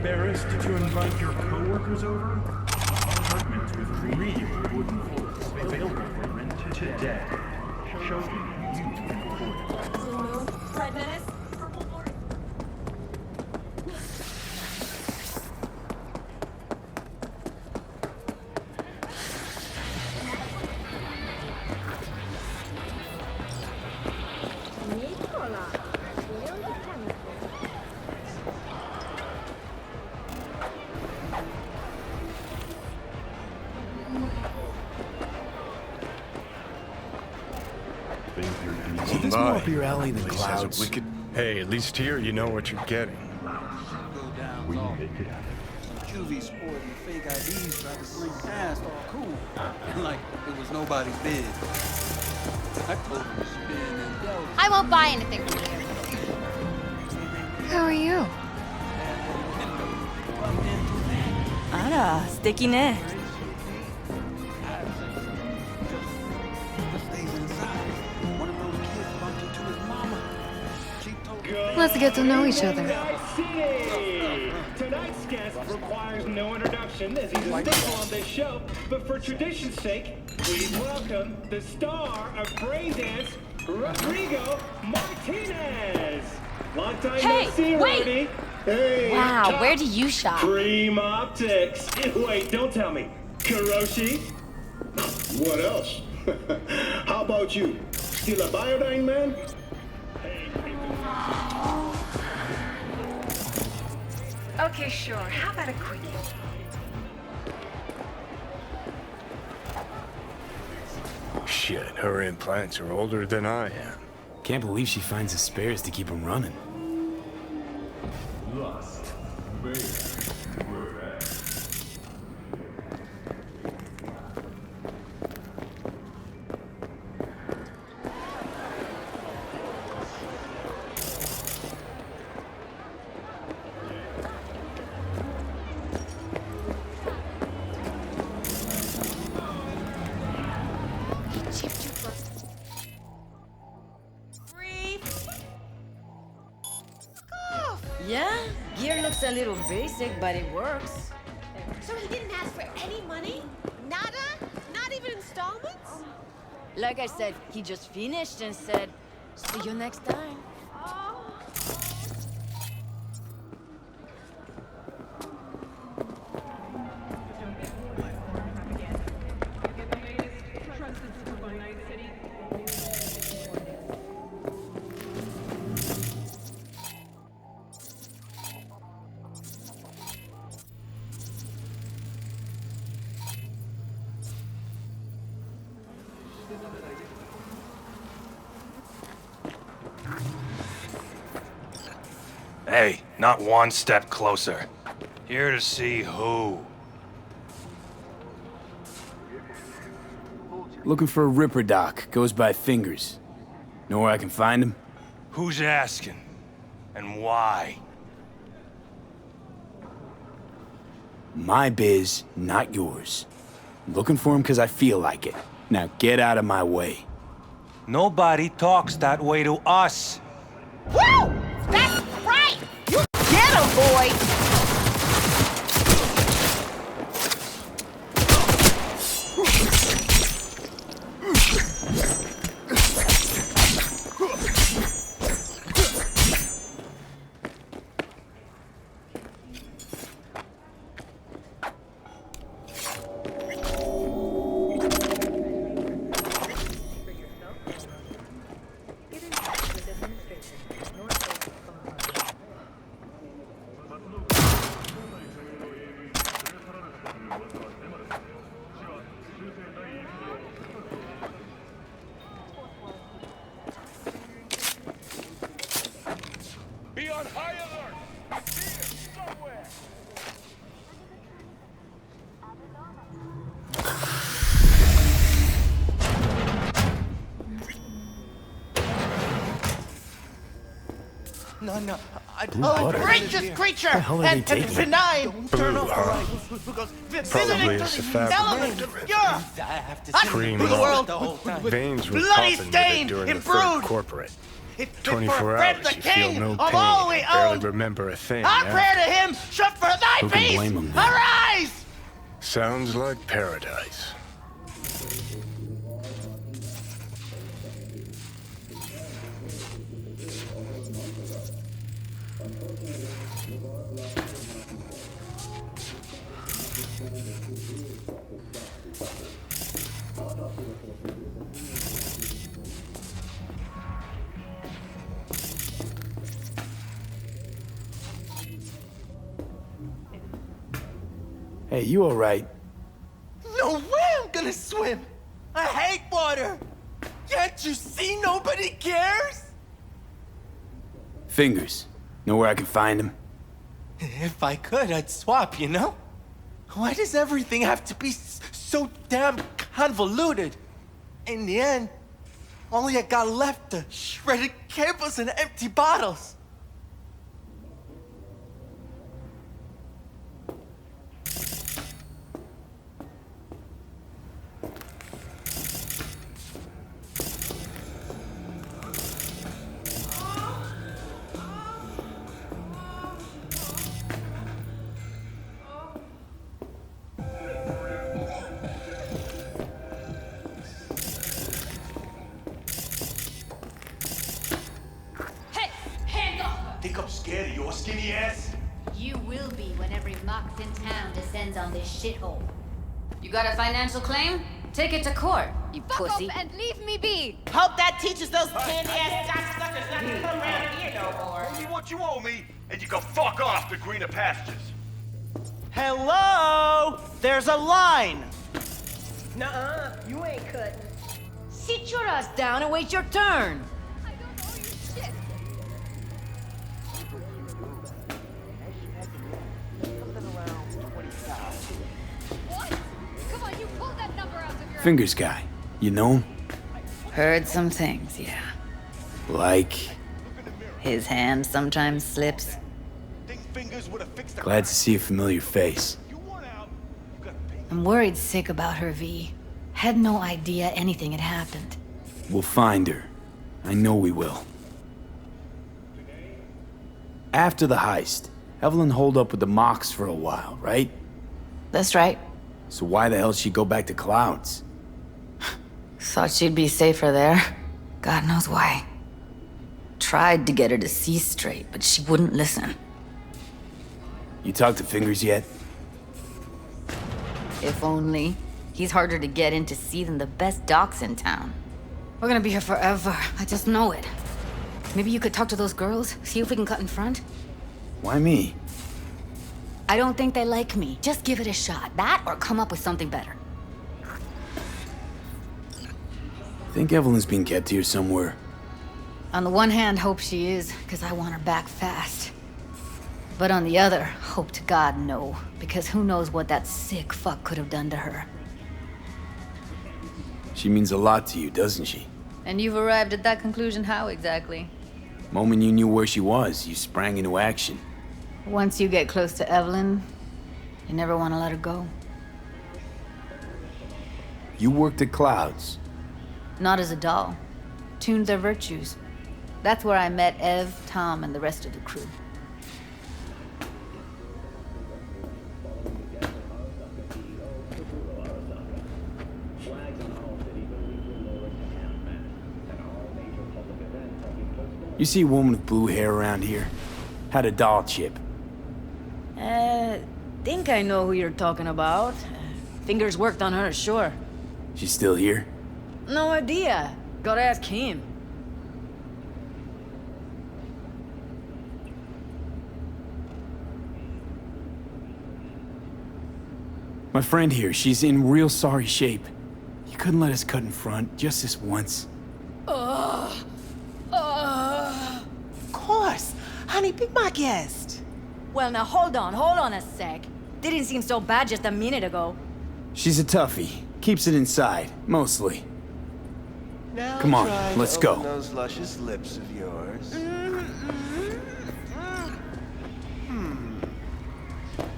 embarrassed to invite your coworkers over? Apartments with real wooden floors available for rent today. Show me you can afford it. Blue moon, red menace, purple board. So this more up your alley than clouds. Hey, at least here you know what you're getting. We make it happen. Juvie sporting fake IDs tried to sneak past all cool. And like it was nobody's bid. I told him to spin and delve. I won't buy anything from you. Who are you? Ara, 素敵ね. Let's get to know each other. Tonight's guest requires no introduction as he's a staple on this show, but for tradition's sake, please welcome the star of Braindance, Rodrigo Martinez. Long time no see, Rudy. Hey, Wow, where do you shop? Cream Optics. Wait, don't tell me. Kuroshi? What else? How about you? Still a Biodyne man? Okay, sure. How about a quickie? Shit, her implants are older than I am. Can't believe she finds the spares to keep them running. Lust. Yeah, gear looks a little basic, but it works. So he didn't ask for any money? Nada? Not even installments? Like I said, he just finished and said, see you next time. Hey, not one step closer. Here to see who? Looking for a Ripper doc. Goes by Fingers. Know where I can find him? Who's asking? And why? My biz, not yours. Looking for him because I feel like it. Now get out of my way. Nobody talks that way to us. Woo! That's right! You get him, boy! Be on high alert! Here, somewhere! No, Oh, Break this creature hell are they and taking? deny Blue, huh? because Probably a elements of pure Cream the world Veins were bloody popping with it stained during and the third brewed. corporate. If 24 for hours, the you feel king no of pain, all we and barely own, remember a thing. I yeah? pray to him, should for thy Who can peace blame him then? arise! Sounds like paradise. Hey, you alright? No way I'm gonna swim! I hate water! Can't you see nobody cares? Fingers. Know where I can find him? If I could, I'd swap, you know? Why does everything have to be so damn convoluted? In the end, all I got left are shredded cables and empty bottles. Think I'm scared of your skinny ass? You will be when every mox in town descends on this shithole. You got a financial claim? Take it to court, you pussy. Fuck off and leave me be! Hope that teaches those candy-ass cocksuckers not to come around here no more. Pay me what you owe me, and you can fuck off to greener pastures. Hello? There's a line. Nuh-uh, you ain't cutting. Sit your ass down and wait your turn. I don't owe you shit. What? Come on, you pulled that number out of your... Fingers guy. You know him? Heard some things, yeah. Like... His hand sometimes slips. Glad to see a familiar face. I'm worried sick about her, V. Had no idea anything had happened. We'll find her. I know we will. After the heist, Evelyn holed up with the Mox for a while, right? That's right. So why the hell'd she go back to Clouds? Thought she'd be safer there. God knows why. Tried to get her to see straight, but she wouldn't listen. You talked to Fingers yet? If only. He's harder to get in to see than the best docs in town. We're gonna be here forever. I just know it. Maybe you could talk to those girls, see if we can cut in front? Why me? I don't think they like me. Just give it a shot. That or come up with something better. Think Evelyn's being kept here somewhere. On the one hand, hope she is, because I want her back fast. But on the other, hope to God no, because who knows what that sick fuck could have done to her. She means a lot to you, doesn't she? And you've arrived at that conclusion how exactly? Moment you knew where she was, you sprang into action. Once you get close to Evelyn, you never want to let her go. You worked at Clouds. Not as a doll. Tuned their virtues. That's where I met Ev, Tom, and the rest of the crew. You see a woman with blue hair around here? Had a doll chip. Think I know who you're talking about. Fingers worked on her, sure. She's still here? No idea. Gotta ask him. My friend here, she's in real sorry shape. You couldn't let us cut in front, just this once. Of course. Honey, be my guest. Well, now hold on a sec. Didn't seem so bad just a minute ago. She's a toughie. Keeps it inside, mostly. Now Come on, try to let's open go. those luscious lips of yours.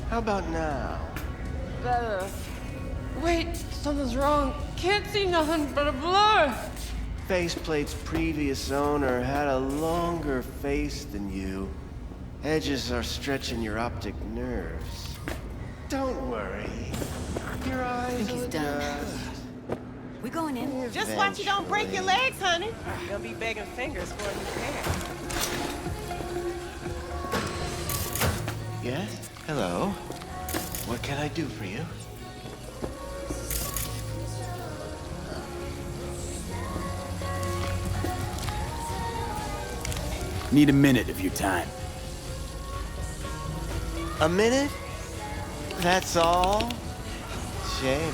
How about now? Better. Wait, something's wrong. Can't see nothing but a blur. faceplate's previous owner had a longer face than you. Edges are stretching your optic nerves. Don't worry. Your eyes will adjust. We going in? Just watch you don't break your legs, honey. You're gonna be begging fingers for a new pair. Yes? Hello? What can I do for you? Need a minute of your time. A minute? That's all? Shame.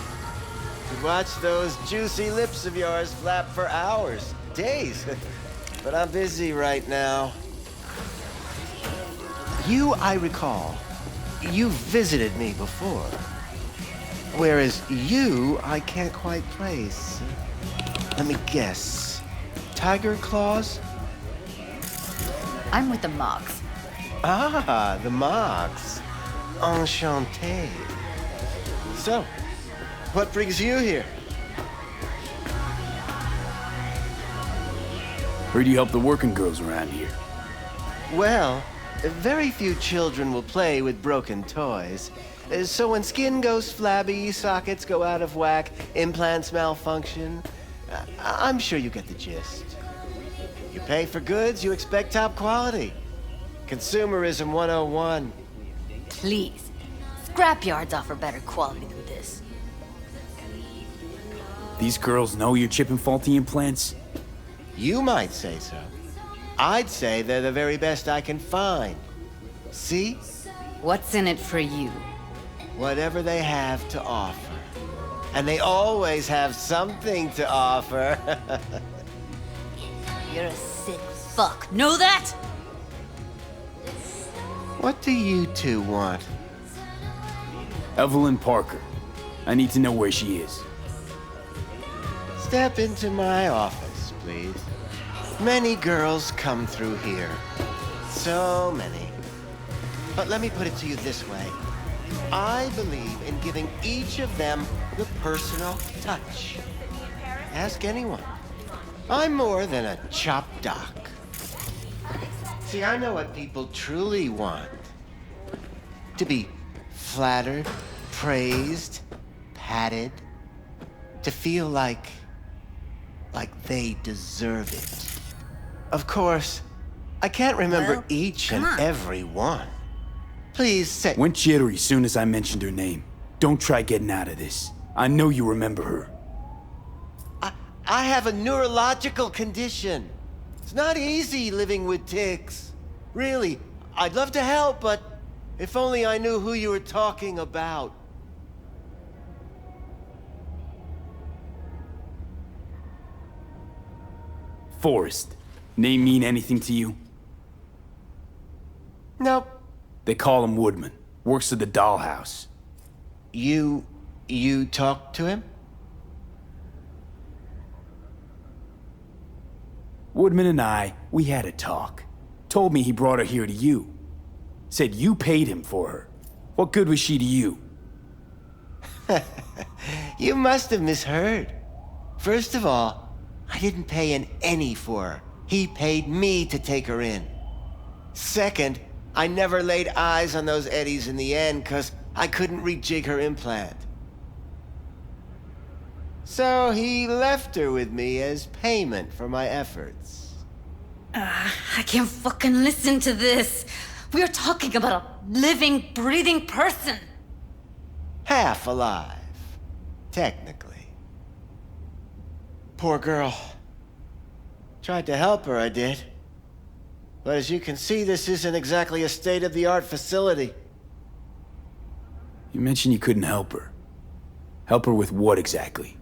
Could watch those juicy lips of yours flap for hours, days. But I'm busy right now. I recall, you visited me before. Whereas I can't quite place. Let me guess. Tiger claws? I'm with the Mogs. Ah, the Mogs. Enchanté. So, what brings you here? Heard you help the working girls around here. Well, very few children will play with broken toys. So when skin goes flabby, sockets go out of whack, implants malfunction, I'm sure you get the gist. You pay for goods, you expect top quality. Consumerism 101. Please. Scrapyards offer better quality than this. These girls know you're chipping faulty implants? You might say so. I'd say they're the very best I can find. See? What's in it for you? Whatever they have to offer. And they always have something to offer. You're a sick fuck. Know that? What do you two want? Evelyn Parker. I need to know where she is. Step into my office, please. Many girls come through here. So many. But let me put it to you this way. I believe in giving each of them the personal touch. Ask anyone. I'm more than a chop doc. See, I know what people truly want. To be flattered, praised, patted. To feel like they deserve it. Of course, I can't remember each and every one. Please say— Went jittery soon as I mentioned her name. Don't try getting out of this. I know you remember her. I have a neurological condition. It's not easy living with tics. Really, I'd love to help, but if only I knew who you were talking about. Forrest. Name mean anything to you? Nope. They call him Woodman. Works at the dollhouse. You talked to him? Woodman and we had a talk. Told me he brought her here to you. Said you paid him for her. What good was she to you? You must have misheard. First of all, I didn't pay an any for her. He paid me to take her in. Second, I never laid eyes on those eddies in the end because I couldn't rejig her implant. So he left her with me as payment for my efforts. I can't fucking listen to this. We are talking about a living, breathing person. Half alive, technically. Poor girl. Tried to help her, I did. But as you can see, this isn't exactly a state-of-the-art facility. You mentioned you couldn't help her. Help her with what exactly?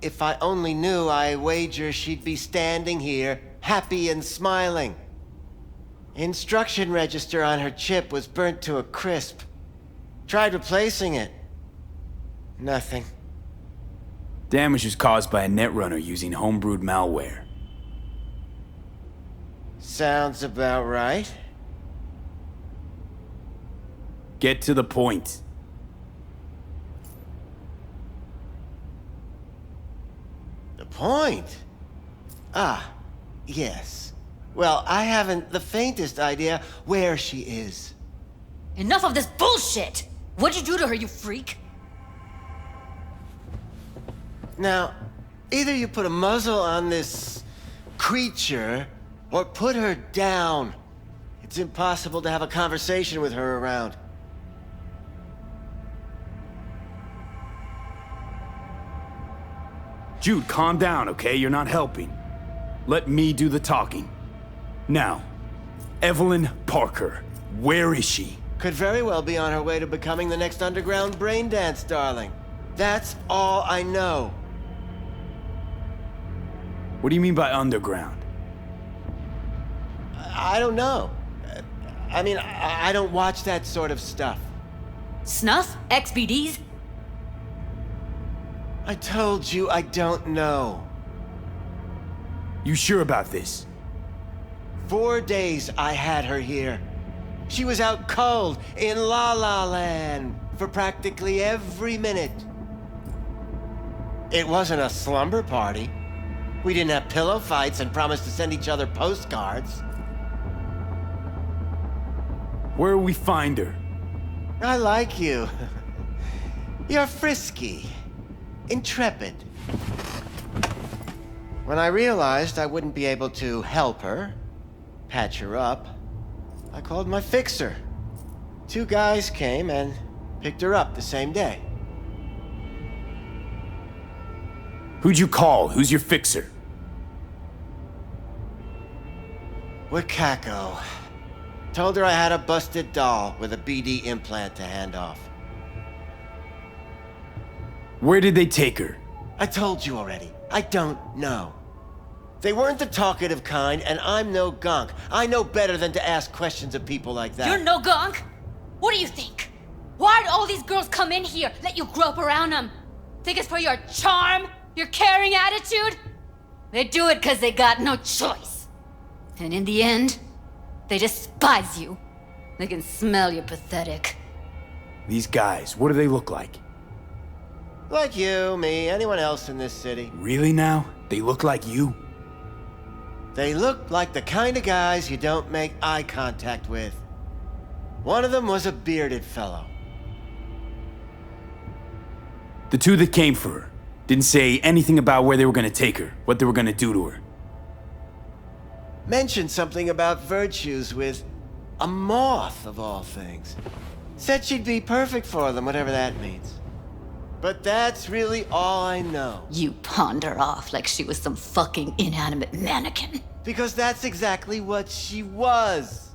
If I only knew, I wager she'd be standing here, happy and smiling. Instruction register on her chip was burnt to a crisp. Tried replacing it. Nothing. Damage was caused by a netrunner using homebrewed malware. Sounds about right. Get to the point. The point? Ah, yes. Well, I haven't the faintest idea where she is. Enough of this bullshit! What'd you do to her, you freak? Now, either you put a muzzle on this creature, or put her down. It's impossible to have a conversation with her around. Jude, calm down, okay? You're not helping. Let me do the talking. Now, Evelyn Parker, where is she? Could very well be on her way to becoming the next underground brain dance, darling. That's all I know. What do you mean by underground? I don't know. I mean, I don't watch that sort of stuff. Snuff? XBDs? I told you I don't know. You sure about this? 4 days I had her here. She was out cold in La La Land for practically every minute. It wasn't a slumber party. We didn't have pillow fights and promised to send each other postcards. Where will we find her? I like you. You're frisky, intrepid. When I realized I wouldn't be able to help her, patch her up, I called my fixer. 2 guys came and picked her up the same day. Who'd you call? Who's your fixer? Wakako. Told her I had a busted doll with a BD implant to hand off. Where did they take her? I told you already. I don't know. They weren't the talkative kind, and I'm no gunk. I know better than to ask questions of people like that. You're no gunk? What do you think? Why'd all these girls come in here, let you grope around them? Think it's for your charm? Your caring attitude? They do it because they got no choice. And in the end, they despise you. They can smell you're pathetic. These guys, what do they look like? Like you, me, anyone else in this city. Really now? They look like you? They look like the kind of guys you don't make eye contact with. One of them was a bearded fellow. The 2 that came for her didn't say anything about where they were gonna take her, what they were gonna do to her. Mentioned something about virtues with a moth, of all things. Said she'd be perfect for them, whatever that means. But that's really all I know. You pawned her off like she was some fucking inanimate mannequin. Because that's exactly what she was.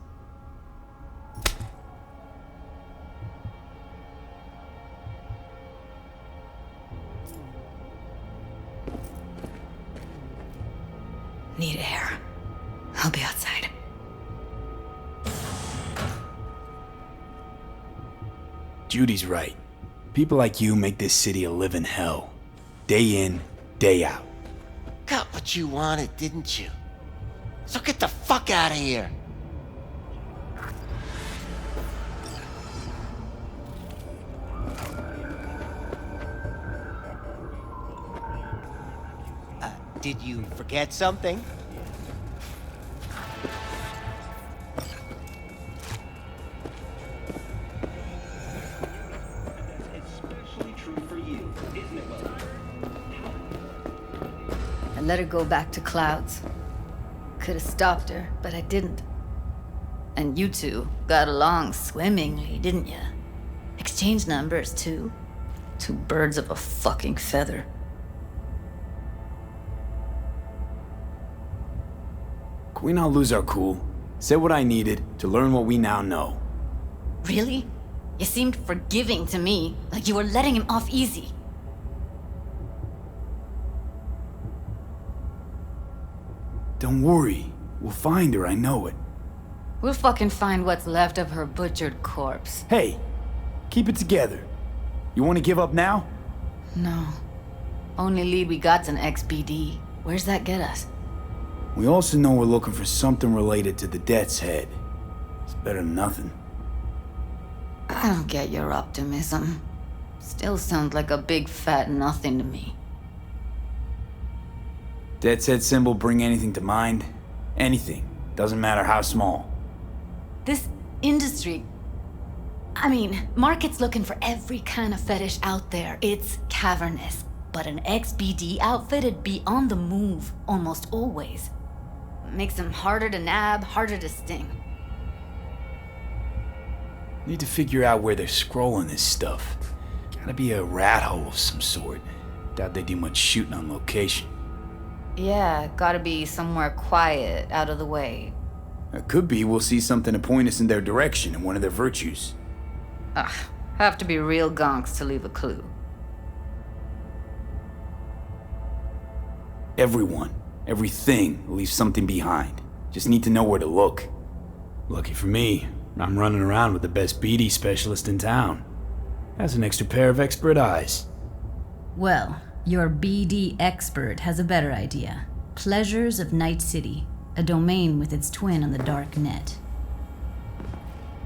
Need air. I'll be outside. Judy's right. People like you make this city a living hell. Day in, day out. Got what you wanted, didn't you? So get the fuck out of here. Did you forget something? I let her go back to Clouds. Could have stopped her, but I didn't. And you 2 got along swimmingly, didn't ya? Exchanged numbers, too. 2 birds of a fucking feather. Can we not lose our cool? Said what I needed to learn what we now know. Really? You seemed forgiving to me, like you were letting him off easy. Don't worry. We'll find her, I know it. We'll fucking find what's left of her butchered corpse. Hey, keep it together. You want to give up now? No. Only lead we got's an XBD. Where's that get us? We also know we're looking for something related to the Death's Head. It's better than nothing. I don't get your optimism. Still sounds like a big fat nothing to me. Dead set symbol bring anything to mind? Anything. Doesn't matter how small. This industry... I mean, market's looking for every kind of fetish out there. It's cavernous. But an XBD outfit'd be on the move almost always. Makes them harder to nab, harder to sting. Need to figure out where they're scrolling this stuff. Gotta be a rat hole of some sort. Doubt they do much shooting on location. Yeah, gotta be somewhere quiet, out of the way. It could be we'll see something to point us in their direction in one of their virtues. Ugh, have to be real gonks to leave a clue. Everyone, everything leaves something behind. Just need to know where to look. Lucky for me, I'm running around with the best BD specialist in town. Has an extra pair of expert eyes. Well, your BD expert has a better idea. Pleasures of Night City, a domain with its twin on the dark net.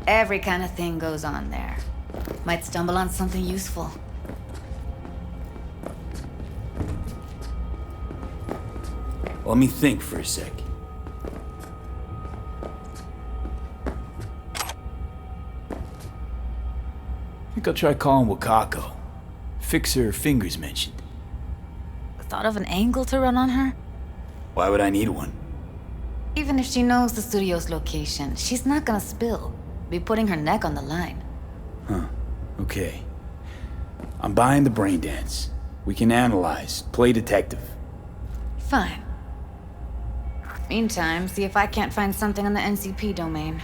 Every kind of thing goes on there. Might stumble on something useful. Let me think for a sec. Think I'll try calling Wakako. Fix her fingers mentioned. Thought of an angle to run on her? Why would I need one? Even if she knows the studio's location, she's not gonna spill. Be putting her neck on the line. Huh. Okay. I'm buying the brain dance. We can analyze, play detective. Fine. Meantime, see if I can't find something on the NCP domain.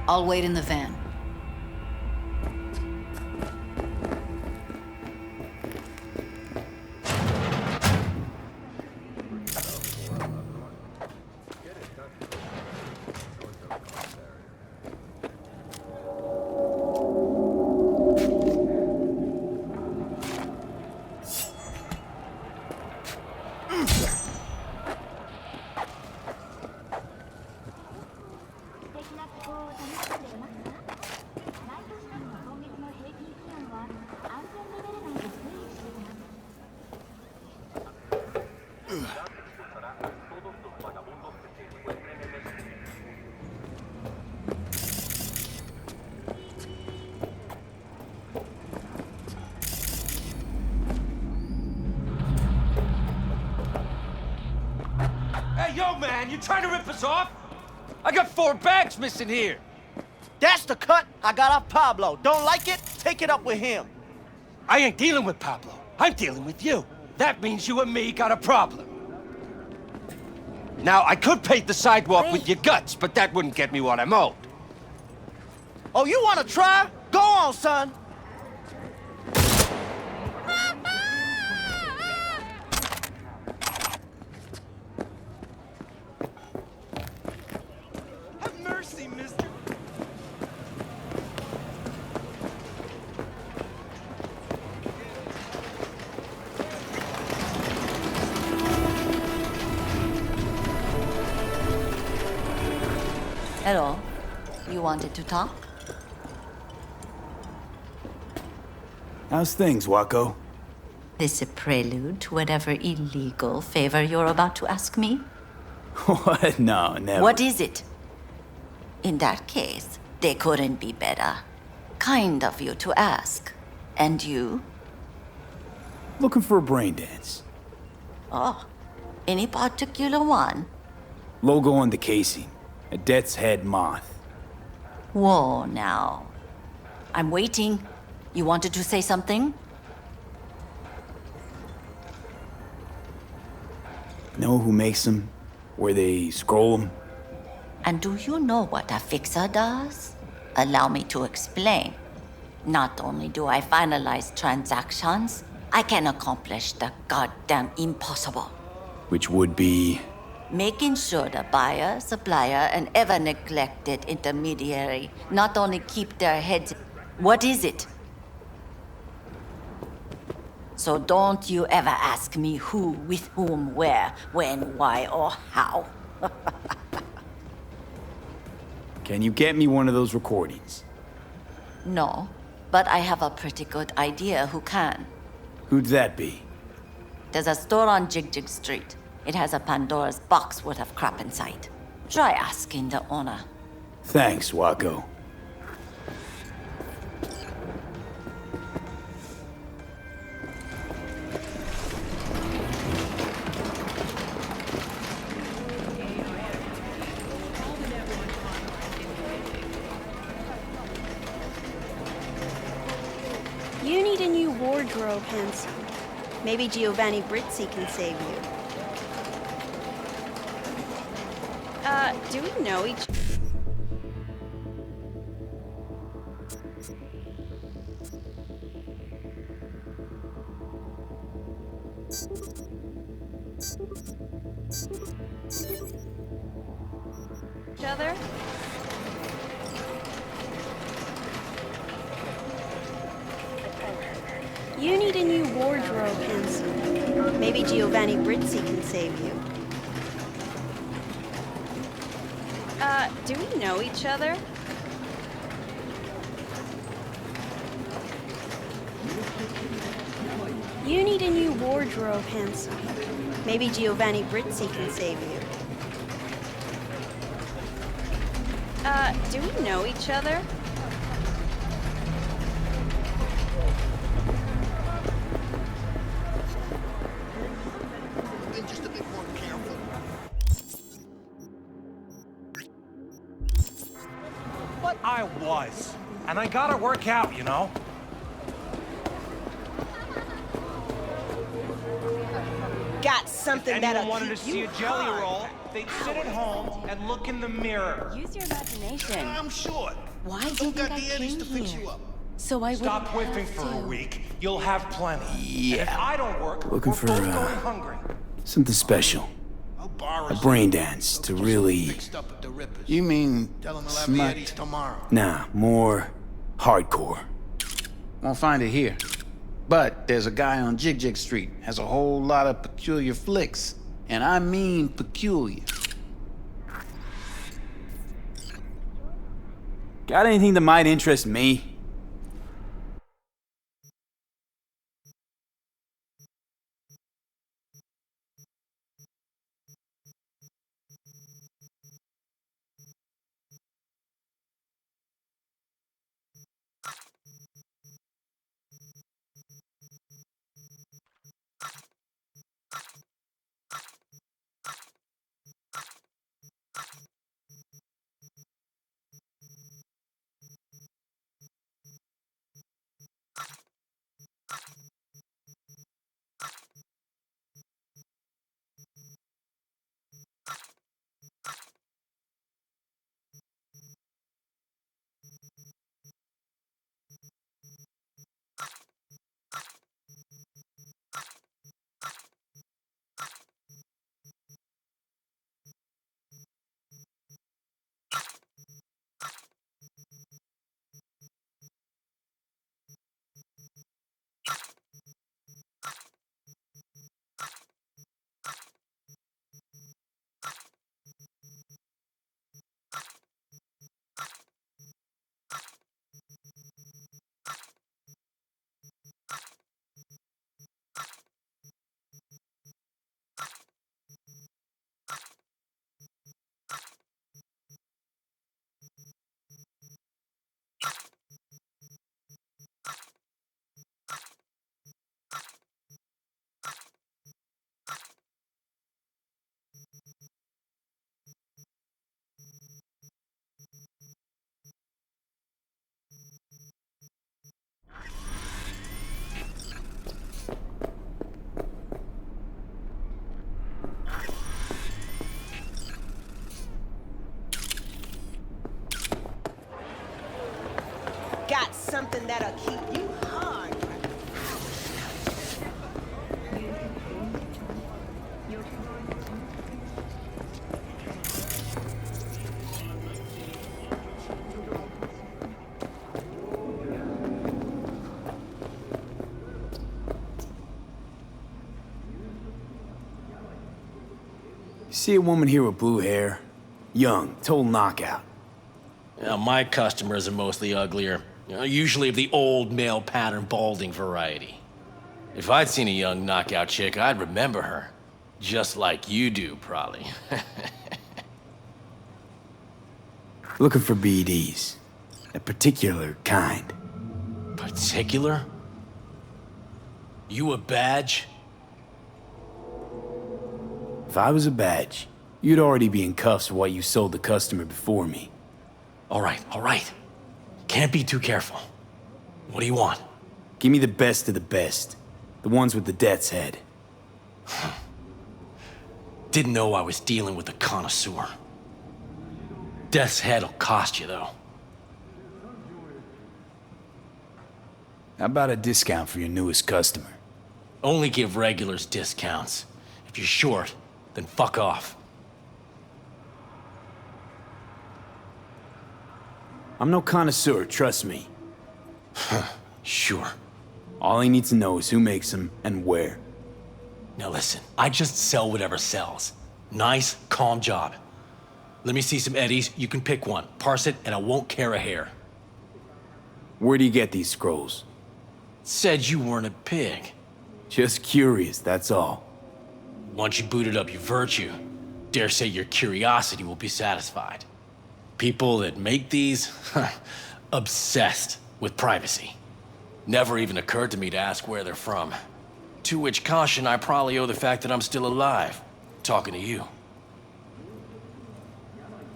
I'll wait in the van. Hey, yo, man, you trying to rip us off? I got 4 bags missing here. That's the cut I got off Pablo. Don't like it? Take it up with him. I ain't dealing with Pablo. I'm dealing with you. That means you and me got a problem. Now, I could paint the sidewalk with your guts, but that wouldn't get me what I'm owed. Oh, you want to try? Go on, son. Have mercy, mister. Hello. You wanted to talk? How's things, Wako? This a prelude to whatever illegal favor you're about to ask me? What? No, never. What is it? In that case, they couldn't be better. Kind of you to ask. And you? Looking for a brain dance. Oh, any particular one? Logo on the casing. A death's head moth. Whoa, now. I'm waiting. You wanted to say something? Know who makes them? Where they scroll them? And do you know what a fixer does? Allow me to explain. Not only do I finalize transactions, I can accomplish the goddamn impossible. Which would be... Making sure the buyer, supplier, and ever-neglected intermediary not only keep their heads... What is it? So don't you ever ask me who, with whom, where, when, why, or how. Can you get me one of those recordings? No, but I have a pretty good idea who can. Who'd that be? There's a store on Jig Jig Street. It has a Pandora's box worth of crap inside. Try asking the owner. Thanks, Wacko. You need a new wardrobe, handsome. Maybe Giovanni Brizzi can save you. Do we know each... other? You need a new wardrobe, handsome. Maybe Giovanni Brizzi can save you. Do we know each other? You need a new wardrobe, handsome. Maybe Giovanni Brizzi can save you. Do we know each other? Just a bit more careful. But I was. And I gotta work out, you know? Got something If that'll anyone wanted keep to see you a jelly hard. roll, they'd sit at home and look in the mirror. Use your imagination. I'm short. Why do you Don't think got I the eddies came to fix here? you up. So I Stop wouldn't whiffing have for a to. week. You'll have plenty. And if I don't work, Looking we're for, both going hungry. something special. A brain dance to really... You mean tell him he'll have the eddies tomorrow? Nah, more hardcore. Won't find it here. But there's a guy on Jig Jig Street, has a whole lot of peculiar flicks. And I mean peculiar. Got anything that might interest me? Got something that'll keep you hard. See a woman here with blue hair? Young, total knockout. My customers are mostly uglier. Usually of the old male pattern balding variety. If I'd seen a young knockout chick, I'd remember her. Just like you do, probably. Looking for BDs. A particular kind. Particular? You a badge? If I was a badge, you'd already be in cuffs for what you sold the customer before me. All right. Can't be too careful. What do you want? Give me the best of the best. The ones with the death's head. Didn't know I was dealing with a connoisseur. Death's head'll cost you, though. How about a discount for your newest customer? Only give regulars discounts. If you're short, then fuck off. I'm no connoisseur, trust me. Sure. All I need to know is who makes them and where. Now listen, I just sell whatever sells. Nice, calm job. Let me see some eddies, you can pick one, parse it, and I won't care a hair. Where do you get these scrolls? Said you weren't a pig. Just curious, that's all. Once you booted up your virtue, dare say your curiosity will be satisfied. People that make these, obsessed with privacy. Never even occurred to me to ask where they're from. To which caution I probably owe the fact that I'm still alive, talking to you.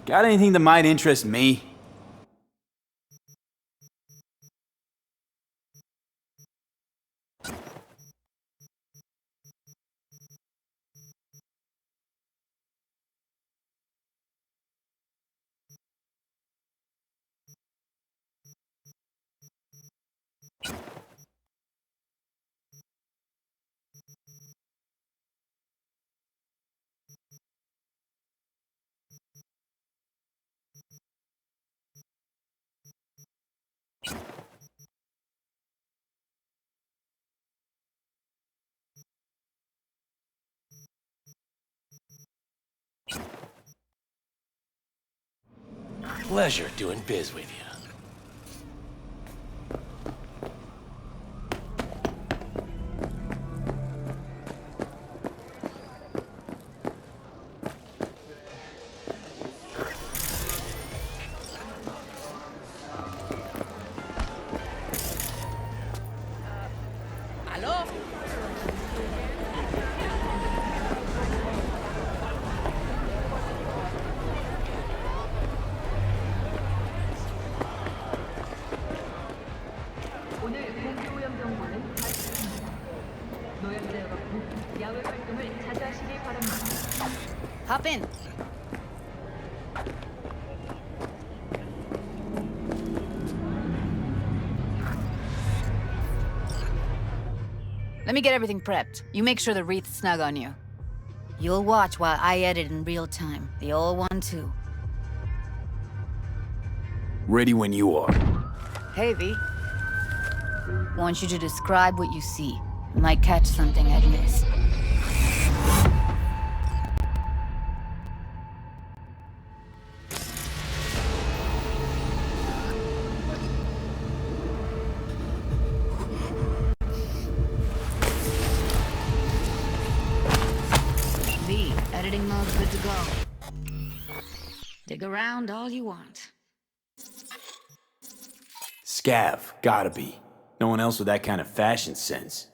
Got anything that might interest me? Pleasure doing biz with you. ¿Aló? Hop in. Let me get everything prepped. You make sure the wreath's snug on you. You'll watch while I edit in real time. The old one, too. Ready when you are. Hey, V. Want you to describe what you see. Might catch something I'd miss. V, editing mode's good to go. Dig around all you want. Scav, gotta be. No one else with that kind of fashion sense.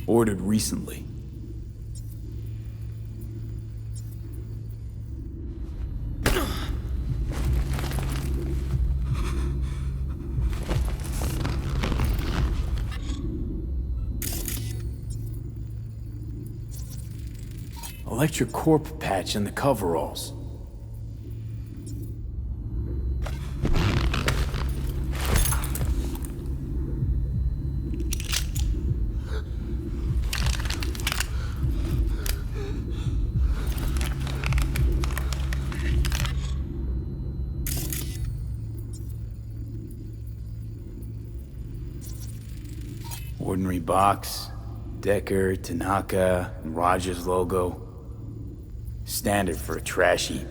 Ordered recently. Electric corp patch in the coveralls. Ordinary box, Decker, Tanaka, and Rogers logo. Standard for a trash heap.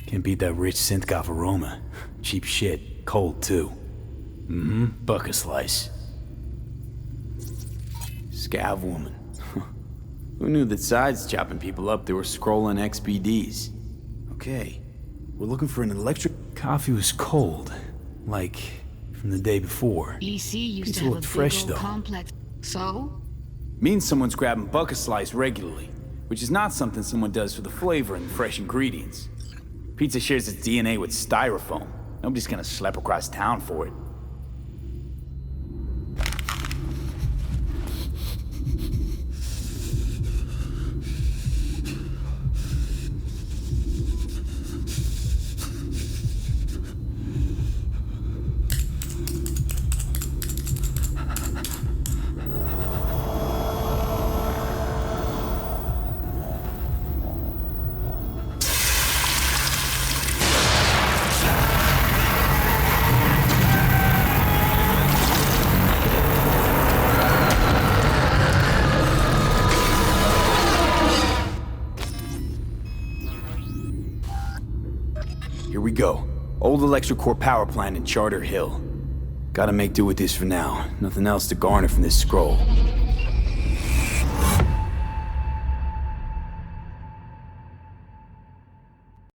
Can't beat that rich synth-goth aroma. Cheap shit. Cold, too. Bucket slice. Scav woman. Who knew that sides chopping people up, they were scrolling XBDs? Okay. We're looking for an electric... Coffee was cold. Like, from the day before. EC used Pizza to have a looked big fresh, old though. complex. So? Means someone's grabbing bucket slice regularly, which is not something someone does for the flavor and fresh ingredients. Pizza shares its DNA with styrofoam. Nobody's gonna schlep across town for it. Here we go. Old electric-core power plant in Charter Hill. Gotta make do with this for now. Nothing else to garner from this scroll.